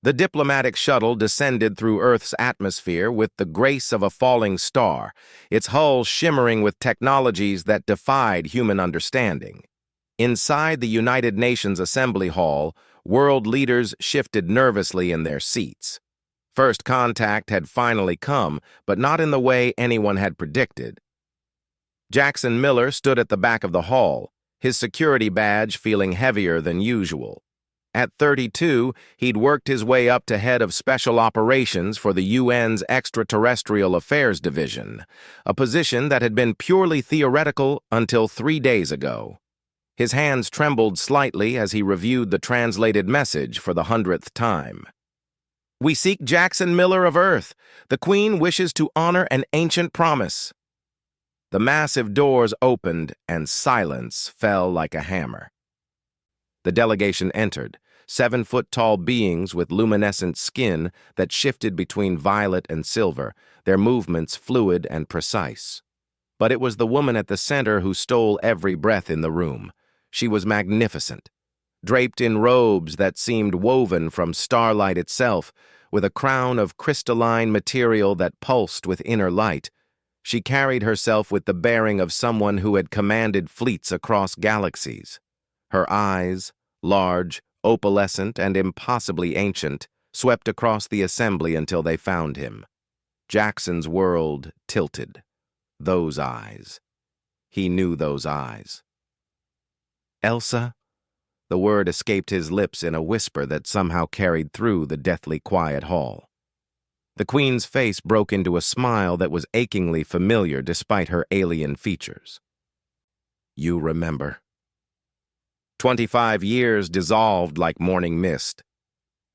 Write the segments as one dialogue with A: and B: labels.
A: The diplomatic shuttle descended through Earth's atmosphere with the grace of a falling star, its hull shimmering with technologies that defied human understanding. Inside the United Nations Assembly Hall, world leaders shifted nervously in their seats. First contact had finally come, but not in the way anyone had predicted. Jackson Miller stood at the back of the hall, his security badge feeling heavier than usual. At 32, he'd worked his way up to head of Special Operations for the UN's Extraterrestrial Affairs Division, a position that had been purely theoretical until 3 days ago. His hands trembled slightly as he reviewed the translated message for the 100th time. "We seek Jackson Miller of Earth. The Queen wishes to honor an ancient promise." The massive doors opened and silence fell like a hammer. The delegation entered, 7-foot-tall beings with luminescent skin that shifted between violet and silver, their movements fluid and precise. But it was the woman at the center who stole every breath in the room. She was magnificent, draped in robes that seemed woven from starlight itself, with a crown of crystalline material that pulsed with inner light. She carried herself with the bearing of someone who had commanded fleets across galaxies. Her eyes, large, opalescent, and impossibly ancient, swept across the assembly until they found him. Jackson's world tilted. Those eyes. He knew those eyes. "Elsa?" The word escaped his lips in a whisper that somehow carried through the deathly quiet hall. The Queen's face broke into a smile that was achingly familiar despite her alien features. "You remember." 25 years dissolved like morning mist.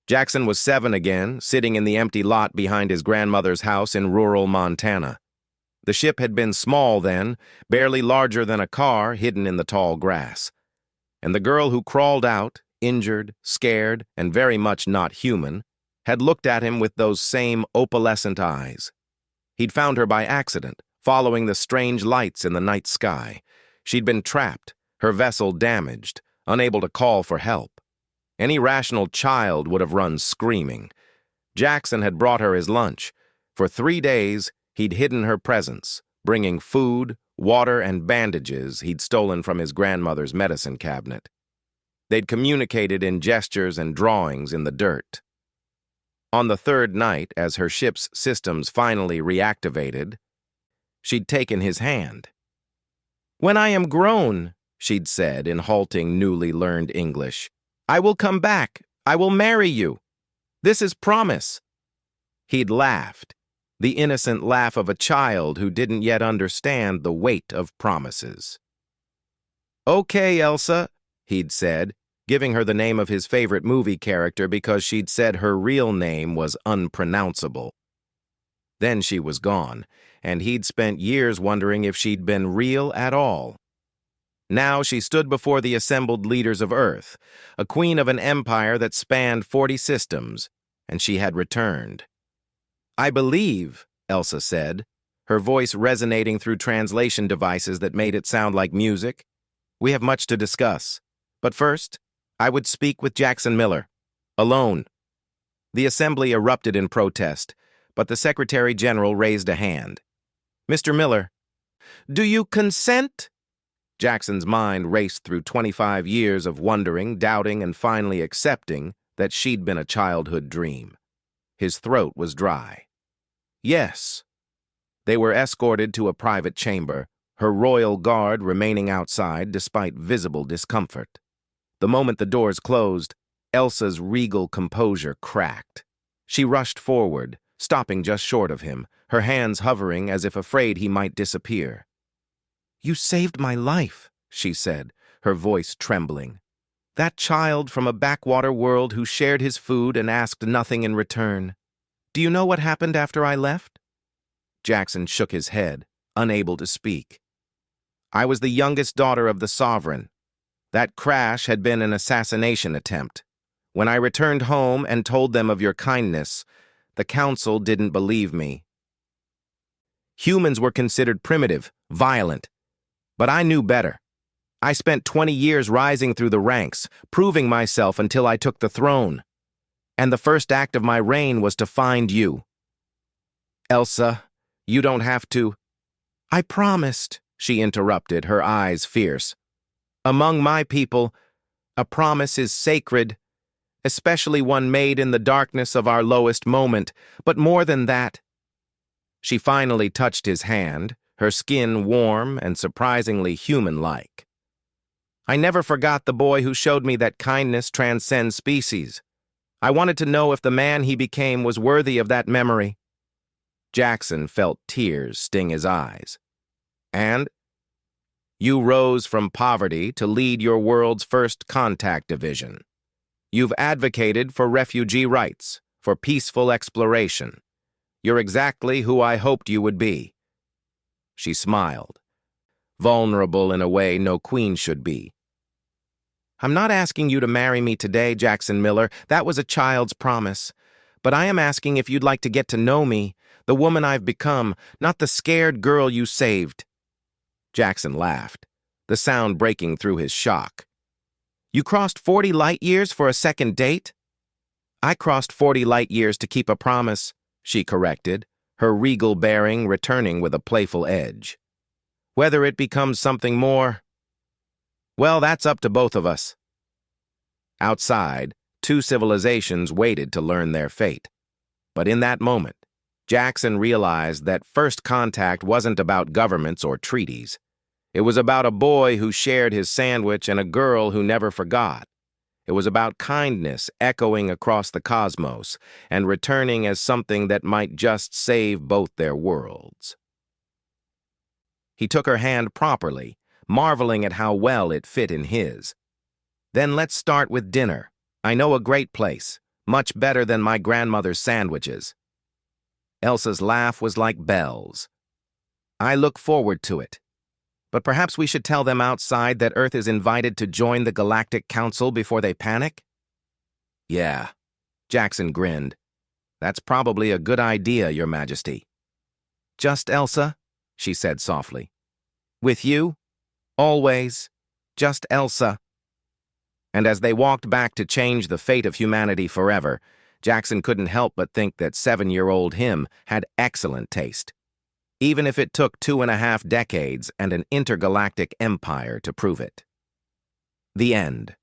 A: Jackson was 7 again, sitting in the empty lot behind his grandmother's house in rural Montana. The ship had been small then, barely larger than a car hidden in the tall grass. And the girl who crawled out, injured, scared, and very much not human, had looked at him with those same opalescent eyes. He'd found her by accident, following the strange lights in the night sky. She'd been trapped, her vessel damaged, unable to call for help. Any rational child would have run screaming. Jackson had brought her his lunch. For 3 days, he'd hidden her presence, bringing food, water, and bandages he'd stolen from his grandmother's medicine cabinet. They'd communicated in gestures and drawings in the dirt. On the 3rd night, as her ship's systems finally reactivated, she'd taken his hand. "When I am grown," she'd said in halting, newly learned English, "I will come back. I will marry you. This is promise." He'd laughed, the innocent laugh of a child who didn't yet understand the weight of promises. "Okay, Elsa," he'd said, giving her the name of his favorite movie character because she'd said her real name was unpronounceable. Then she was gone, and he'd spent years wondering if she'd been real at all. Now she stood before the assembled leaders of Earth, a queen of an empire that spanned 40 systems, and she had returned. "I believe," Elsa said, her voice resonating through translation devices that made it sound like music. "We have much to discuss. But first, I would speak with Jackson Miller. Alone." The assembly erupted in protest, but the Secretary General raised a hand. "Mr. Miller, do you consent?" Jackson's mind raced through 25 years of wondering, doubting, and finally accepting that she'd been a childhood dream. His throat was dry. "Yes." They were escorted to a private chamber, her royal guard remaining outside despite visible discomfort. The moment the doors closed, Elsa's regal composure cracked. She rushed forward, stopping just short of him, her hands hovering as if afraid he might disappear. "You saved my life," she said, her voice trembling. "That child from a backwater world who shared his food and asked nothing in return. Do you know what happened after I left?" Jackson shook his head, unable to speak. "I was the youngest daughter of the Sovereign. That crash had been an assassination attempt. When I returned home and told them of your kindness, the Council didn't believe me. Humans were considered primitive, violent. But I knew better. I spent 20 years rising through the ranks, proving myself until I took the throne. And the first act of my reign was to find you. Elsa, you don't have to. I promised, she interrupted, her eyes fierce. Among my people, a promise is sacred, especially one made in the darkness of our lowest moment. But more than that, she finally touched his hand, her skin warm and surprisingly human-like. I never forgot the boy who showed me that kindness transcends species. I wanted to know if the man he became was worthy of that memory. Jackson felt tears sting his eyes. And you rose from poverty to lead your world's first contact division. You've advocated for refugee rights, for peaceful exploration. You're exactly who I hoped you would be. She smiled, vulnerable in a way no queen should be. I'm not asking you to marry me today, Jackson Miller. That was a child's promise. But I am asking if you'd like to get to know me, the woman I've become, not the scared girl you saved. Jackson laughed, the sound breaking through his shock. You crossed 40 light years for a second date? I crossed 40 light years to keep a promise, she corrected, her regal bearing returning with a playful edge. Whether it becomes something more, well, that's up to both of us. Outside, two civilizations waited to learn their fate. But in that moment, Jackson realized that first contact wasn't about governments or treaties. It was about a boy who shared his sandwich and a girl who never forgot. It was about kindness echoing across the cosmos and returning as something that might just save both their worlds. He took her hand properly, marveling at how well it fit in his. Then let's start with dinner. I know a great place, much better than my grandmother's sandwiches. Elsa's laugh was like bells. I look forward to it. But perhaps we should tell them outside that Earth is invited to join the Galactic Council before they panic? Yeah, Jackson grinned. That's probably a good idea, Your Majesty. Just Elsa? She said softly. With you? Always. Just Elsa. And as they walked back to change the fate of humanity forever, Jackson couldn't help but think that 7-year-old him had excellent taste, even if it took 2.5 decades and an intergalactic empire to prove it. The end.